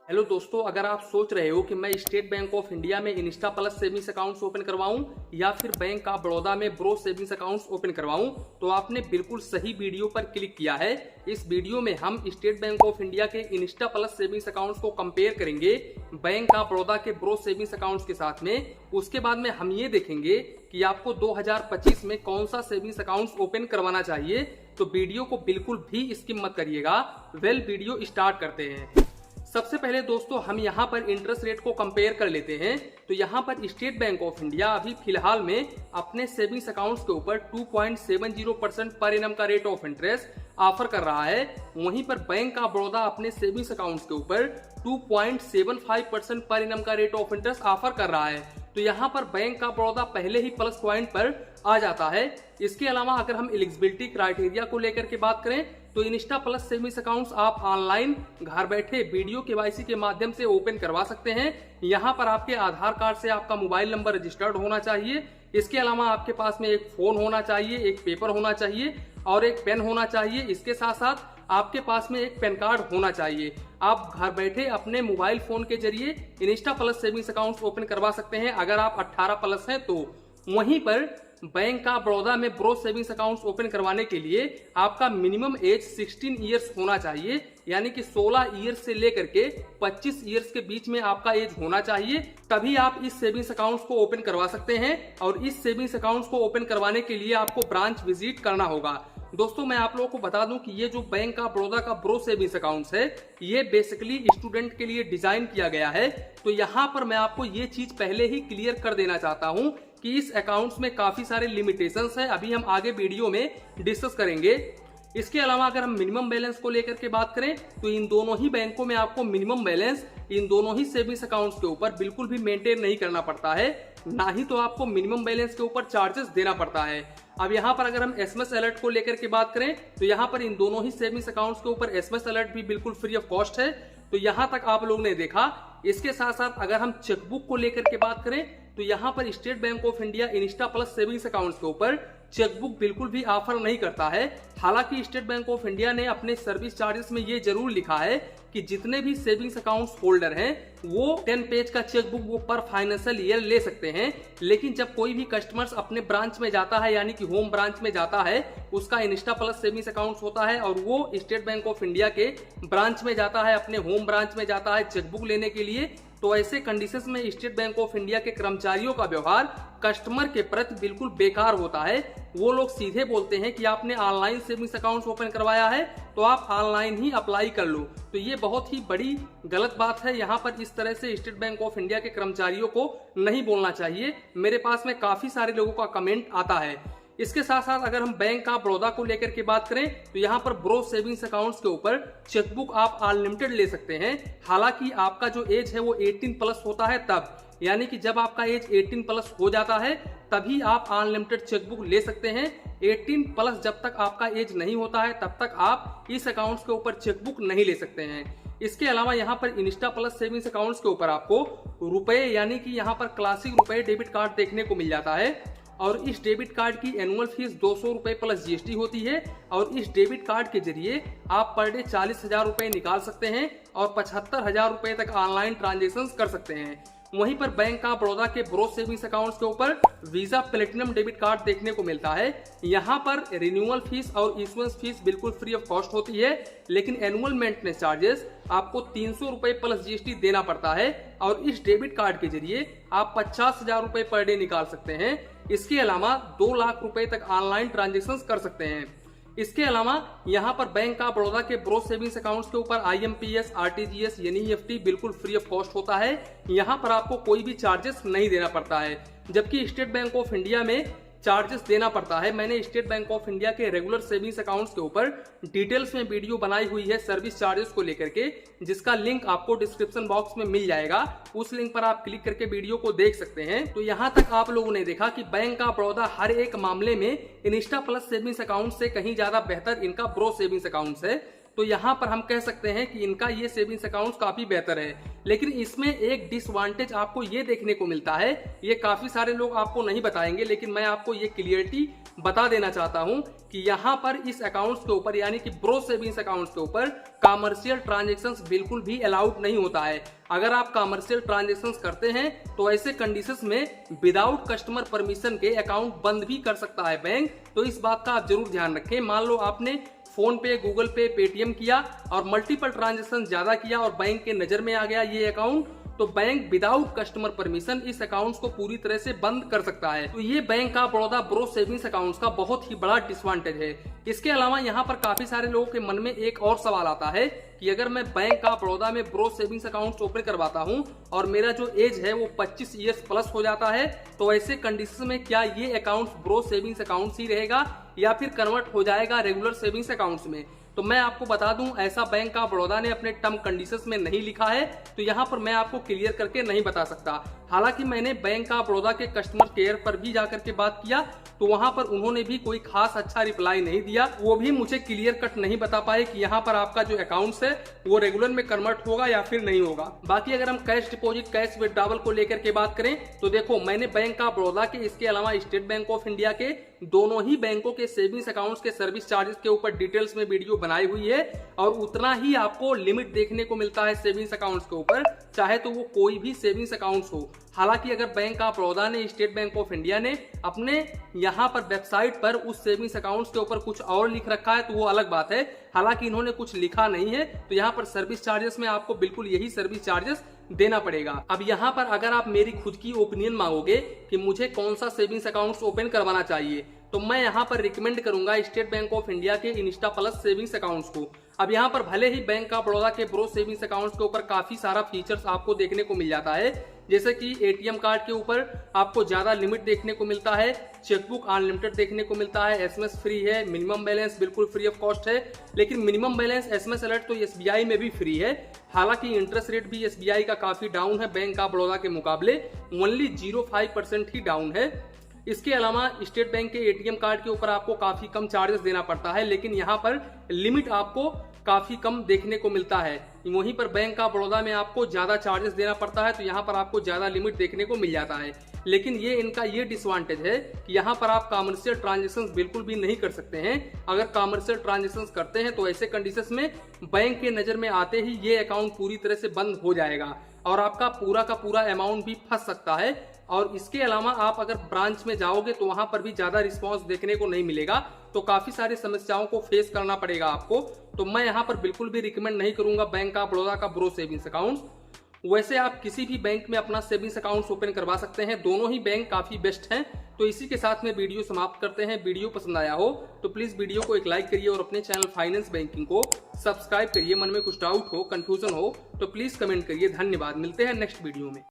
Hello दोस्तों, अगर आप सोच रहे हो कि मैं स्टेट बैंक ऑफ इंडिया में insta plus savings accounts open करवाऊं या फिर बैंक ऑफ बड़ौदा में ब्रो सेविंग्स अकाउंट्स ओपन करवाऊं, तो आपने बिल्कुल सही वीडियो पर क्लिक किया है। इस वीडियो में हम स्टेट बैंक ऑफ इंडिया के इंस्टा प्लस सेविंग्स अकाउंट्स को कंपेयर करेंगे बैंक ऑफ बड़ौदा के ब्रो सेविंग्स अकाउंट्स के साथ में। उसके बाद में हम ये देखेंगे कि आपको 2025 में कौन सा सेविंग्स अकाउंट्स ओपन करवाना चाहिए। तो वीडियो को बिल्कुल भी स्किप मत करिएगा। वीडियो स्टार्ट करते हैं। सबसे पहले दोस्तों हम यहाँ पर इंटरेस्ट रेट को कंपेयर कर लेते हैं। तो यहाँ पर स्टेट बैंक ऑफ इंडिया अभी फिलहाल में अपने सेविंग्स अकाउंट्स के ऊपर 2.70% पर एनम का रेट ऑफ इंटरेस्ट ऑफर कर रहा है। वहीं पर बैंक ऑफ बड़ौदा अपने सेविंग्स अकाउंट्स के ऊपर 2.75% पर एनम का रेट ऑफ इंटरेस्ट ऑफर कर रहा है। तो यहाँ पर बैंक ऑफ बड़ौदा पहले ही प्लस पॉइंट पर आ जाता है। इसके अलावा अगर हम एलिजिबिलिटी क्राइटेरिया को लेकर के बात करें तो इंस्टा प्लस सेविंग्स अकाउंट्स आप ऑनलाइन घर बैठे वीडियो केवाईसी के माध्यम से ओपन करवा सकते हैं। यहाँ पर आपके आधार कार्ड से आपका मोबाइल नंबर रजिस्टर्ड होना चाहिए। इसके अलावा आपके पास में एक फोन होना चाहिए, एक पेपर होना चाहिए और एक पेन होना चाहिए। इसके साथ साथ आपके पास में एक पैन कार्ड होना चाहिए। आप घर बैठे अपने मोबाइल फोन के जरिए Insta plus savings accounts open करवा सकते हैं अगर आप 18 प्लस हैं तो। वहीं पर बैंक ऑफ बड़ौदा में ब्रो सेविंग्स अकाउंट्स ओपन करवाने के लिए आपका मिनिमम एज 16 इयर्स होना चाहिए, यानी कि 16 इयर्स से लेकर के 25 इयर्स के बीच में आपका एज होना चाहिए। तभी आप इस सेविंग्स अकाउंट्स को ओपन करवा सकते हैं। और इस सेविंग्स अकाउंट्स को ओपन करवाने के लिए आपको ब्रांच विजिट करना होगा। दोस्तों मैं आप लोगों को बता दूं कि ये जो बैंक ऑफ बड़ौदा का ब्रो सेविंग्स अकाउंट्स है ये बेसिकली स्टूडेंट के लिए डिजाइन किया गया है। तो यहाँ पर मैं आपको ये चीज पहले ही क्लियर कर देना चाहता हूँ कि इस अकाउंट्स में काफी सारे लिमिटेशंस है। अभी हम आगे वीडियो में डिस्कस करेंगे। इसके अलावा अगर हम मिनिमम बैलेंस को लेकर के बात करें तो इन दोनों ही बैंकों में आपको मिनिमम बैलेंस इन दोनों ही सेविंग्स अकाउंट्स के ऊपर बिल्कुल भी मेंटेन नहीं करना पड़ता है, ना ही तो आपको मिनिमम बैलेंस के ऊपर चार्जेस देना पड़ता है। अब यहाँ पर अगर हम एसएमएस अलर्ट को लेकर के बात करें तो यहाँ पर इन दोनों ही सेविंग्स अकाउंट्स के ऊपर एसएमएस अलर्ट भी बिल्कुल फ्री ऑफ कॉस्ट है। तो यहाँ तक आप लोगों ने देखा। इसके साथ साथ अगर हम चेकबुक को लेकर के बात करें तो यहाँ पर state Bank of India Insta plus savings accounts के ऊपर चेकबुक बिल्कुल भी ऑफर नहीं करता है। हालांकि स्टेट बैंक ऑफ इंडिया ने अपने सर्विस चार्जेस में ये जरूर लिखा है कि जितने भी सेविंग्स अकाउंट्स होल्डर हैं वो 10 पेज का चेकबुक वो पर फाइनेंशियल ईयर ले सकते हैं। लेकिन जब कोई भी कस्टमर्स अपने ब्रांच में जाता है यानी कि होम ब्रांच में जाता है, उसका इंस्टा प्लस सेविंग्स अकाउंट्स होता है और वो स्टेट बैंक ऑफ इंडिया के ब्रांच में जाता है, अपने होम ब्रांच में जाता है चेकबुक लेने के लिए, तो ऐसे कंडीशंस में स्टेट बैंक ऑफ इंडिया के कर्मचारियों का व्यवहार कस्टमर के प्रति बिल्कुल बेकार होता है। वो लोग सीधे बोलते हैं कि आपने ऑनलाइन सेविंग्स अकाउंट्स ओपन करवाया है तो आप ऑनलाइन ही अप्लाई कर लो। तो ये बहुत ही बड़ी गलत बात है। यहाँ पर इस तरह से स्टेट बैंक ऑफ इंडिया के कर्मचारियों को नहीं बोलना चाहिए। मेरे पास में काफी सारे लोगों का कमेंट आता है। इसके साथ साथ अगर हम बैंक ऑफ बड़ौदा को लेकर के बात करें तो यहाँ पर ब्रो सेविंग्स अकाउंट्स के ऊपर चेकबुक आप अनलिमिटेड ले सकते हैं। हालांकि आपका जो एज है वो 18 प्लस होता है तब, यानी कि जब आपका एज 18 प्लस हो जाता है तभी आप अनलिमिटेड चेकबुक ले सकते हैं। 18 प्लस जब तक आपका एज नहीं होता है तब तक आप इस अकाउंट्स के ऊपर चेकबुक नहीं ले सकते हैं। इसके अलावा यहाँ पर इंस्टा प्लस सेविंग्स अकाउंट्स के ऊपर आपको रुपए यानी कि यहाँ पर क्लासिक रुपए डेबिट कार्ड देखने को मिल जाता है और इस डेबिट कार्ड की एनुअल फीस 200 रुपए प्लस जीएसटी होती है। और इस डेबिट कार्ड के जरिए आप पर डे 40,000 रुपए निकाल सकते हैं और 75,000 रुपए तक ऑनलाइन ट्रांजेक्शन कर सकते हैं। वहीं पर बैंक ऑफ बड़ौदा के ब्रो सेविंग्स अकाउंट्स के ऊपर वीजा प्लेटिनम डेबिट कार्ड देखने को मिलता है। यहाँ पर रिन्यूअल फीस और इशुएंस फीस बिल्कुल फ्री ऑफ कॉस्ट होती है, लेकिन एनुअल मेंटेनेंस चार्जेस आपको 300 रुपए प्लस जीएसटी देना पड़ता है। और इस डेबिट कार्ड के जरिए आप 50,000 रुपए पर डे निकाल सकते हैं। इसके अलावा 2 लाख रुपए तक ऑनलाइन ट्रांजेक्शन कर सकते हैं। इसके अलावा यहाँ पर बैंक ऑफ बड़ौदा के ब्रो सेविंग्स अकाउंट्स के ऊपर आईएमपीएस, आरटीजीएस, एनईएफटी बिल्कुल फ्री ऑफ कॉस्ट होता है। यहाँ पर आपको कोई भी चार्जेस नहीं देना पड़ता है, जबकि स्टेट बैंक ऑफ इंडिया में चार्जेस देना पड़ता है। मैंने स्टेट बैंक ऑफ इंडिया के रेगुलर सेविंग्स अकाउंट्स के ऊपर डिटेल्स में वीडियो बनाई हुई है सर्विस चार्जेस को लेकर के, जिसका लिंक आपको डिस्क्रिप्शन बॉक्स में मिल जाएगा। उस लिंक पर आप क्लिक करके वीडियो को देख सकते हैं। तो यहाँ तक आप लोगों ने देखा कि बैंक ऑफ बड़ौदा हर एक मामले में इंस्टा प्लस सेविंग्स अकाउंट से कहीं ज्यादा बेहतर इनका ब्रो सेविंग्स अकाउंट्स है। तो यहाँ पर हम कह सकते हैं कि इनका ये सेविंग्स अकाउंट काफी बेहतर है। लेकिन इसमें एक डिसवांटेज आपको ये देखने को मिलता है, ये काफी सारे लोग आपको नहीं बताएंगे, लेकिन मैं आपको ये क्लियरिटी बता देना चाहता हूं कि यहाँ पर इस अकाउंट्स के ऊपर यानी कि ब्रो सेविंग्स अकाउंट्स के ऊपर कमर्शियल ट्रांजैक्शंस बिल्कुल भी अलाउड नहीं होता है। अगर आप कमर्शियल ट्रांजैक्शंस करते हैं तो ऐसे कंडीशंस में विदाउट कस्टमर परमिशन के अकाउंट बंद भी कर सकता है बैंक। तो इस बात का आप जरूर ध्यान रखें। मान लो आपने फोन पे, गूगल पे, पेटीएम किया और मल्टीपल ट्रांजैक्शन ज्यादा किया और बैंक के नजर में आ गया ये अकाउंट, तो बैंक विदाउट कस्टमर परमिशन इस अकाउंट्स को पूरी तरह से बंद कर सकता है। तो ये bank of Baroda bro savings accounts का बहुत ही बड़ा डिसवांटेज है। इसके अलावा यहाँ पर काफी सारे लोगों के मन में एक और सवाल आता है कि अगर मैं बैंक ऑफ बड़ौदा में ब्रो सेविंग्स अकाउंट्स ओपन करवाता हूँ और मेरा जो एज है वो 25 ईयर्स प्लस हो जाता है, तो ऐसे कंडीशन में क्या ये अकाउंट्स ब्रो सेविंग्स अकाउंट्स ही रहेगा या फिर कन्वर्ट हो जाएगा रेगुलर सेविंग्स अकाउंट्स में? तो मैं आपको बता दूं, ऐसा बैंक ऑफ बड़ौदा ने अपने टर्म कंडीशंस में नहीं लिखा है, तो यहाँ पर मैं आपको क्लियर करके नहीं बता सकता। हालांकि मैंने बैंक ऑफ बड़ौदा के कस्टमर केयर पर भी जाकर के बात किया, तो वहां पर उन्होंने भी कोई खास अच्छा रिप्लाई नहीं दिया। वो भी मुझे क्लियर कट नहीं बता पाए कि यहाँ पर आपका जो अकाउंट्स है वो रेगुलर में कन्वर्ट होगा या फिर नहीं होगा। बाकी अगर हम कैश डिपॉजिट, कैश विड्रॉवल को लेकर के बात करें तो देखो, मैंने बैंक ऑफ बड़ौदा के, इसके अलावा स्टेट बैंक ऑफ इंडिया के, दोनों ही बैंकों के सेविंग्स अकाउंट्स के सर्विस चार्जेस के ऊपर डिटेल्स में वीडियो बनाई हुई है और उतना ही आपको लिमिट देखने को मिलता है सेविंग्स अकाउंट्स के ऊपर, चाहे तो वो कोई भी सेविंग्स अकाउंट्स हो। हालांकि अगर बैंक ऑफ बड़ौदा ने, स्टेट बैंक ऑफ इंडिया ने अपने यहाँ पर वेबसाइट पर उस सेविंग्स अकाउंट्स के ऊपर कुछ और लिख रखा है तो वो अलग बात है। हालांकि इन्होंने कुछ लिखा नहीं है, तो यहाँ पर सर्विस चार्जेस में आपको बिल्कुल यही सर्विस चार्जेस देना पड़ेगा। अब यहाँ पर अगर आप मेरी खुद की ओपिनियन मांगोगे कि मुझे कौन सा सेविंग्स अकाउंट्स ओपन करवाना चाहिए, तो मैं यहाँ पर रिकमेंड करूंगा स्टेट बैंक ऑफ इंडिया के इंस्टा प्लस सेविंग्स अकाउंट्स को। अब यहाँ पर भले ही बैंक ऑफ बड़ौदा के ब्रो सेविंग्स अकाउंट्स के ऊपर काफी सारा फीचर्स आपको देखने को मिल जाता है, जैसे कि एटीएम कार्ड के ऊपर आपको ज्यादा लिमिट देखने को मिलता है, चेकबुक अनलिमिटेड देखने को मिलता है, एसएमएस फ्री है, मिनिमम बैलेंस बिल्कुल फ्री ऑफ कॉस्ट है। लेकिन मिनिमम बैलेंस, एसएमएस अलर्ट तो एसबीआई में भी फ्री है। हालांकि इंटरेस्ट रेट भी एसबीआई का काफी डाउन है बैंक ऑफ बड़ौदा के मुकाबले, ओनली 0.5% ही डाउन है। इसके अलावा स्टेट बैंक के एटीएम कार्ड के ऊपर आपको काफी कम चार्जेस देना पड़ता है, लेकिन यहाँ पर लिमिट आपको काफी कम देखने को मिलता है। वहीं पर बैंक ऑफ बड़ौदा में आपको ज्यादा चार्जेस देना पड़ता है, तो यहाँ पर आपको ज्यादा लिमिट देखने को मिल जाता है। लेकिन ये इनका ये डिसवांटेज है कि यहाँ पर आप कमर्शियल ट्रांजैक्शंस बिल्कुल भी नहीं कर सकते हैं। अगर कमर्शियल ट्रांजैक्शंस करते हैं तो ऐसे कंडीशंस में बैंक के नजर में आते ही ये अकाउंट पूरी तरह से बंद हो जाएगा और आपका पूरा का पूरा अमाउंट भी फंस सकता है। और इसके अलावा आप अगर ब्रांच में जाओगे तो वहां पर भी ज्यादा रिस्पांस देखने को नहीं मिलेगा, तो काफी सारी समस्याओं को फेस करना पड़ेगा आपको। तो मैं यहाँ पर बिल्कुल भी रिकमेंड नहीं करूंगा बैंक ऑफ बड़ौदा का ब्रो सेविंग्स अकाउंट। वैसे आप किसी भी बैंक में अपना सेविंग्स अकाउंट ओपन करवा सकते हैं, दोनों ही बैंक काफी बेस्ट हैं। तो इसी के साथ में वीडियो समाप्त करते हैं। वीडियो पसंद आया हो तो प्लीज वीडियो को एक लाइक करिए और अपने चैनल फाइनेंस बैंकिंग को सब्सक्राइब करिए। मन में कुछ डाउट हो, कंफ्यूजन हो तो प्लीज कमेंट करिए। धन्यवाद, मिलते हैं नेक्स्ट वीडियो में।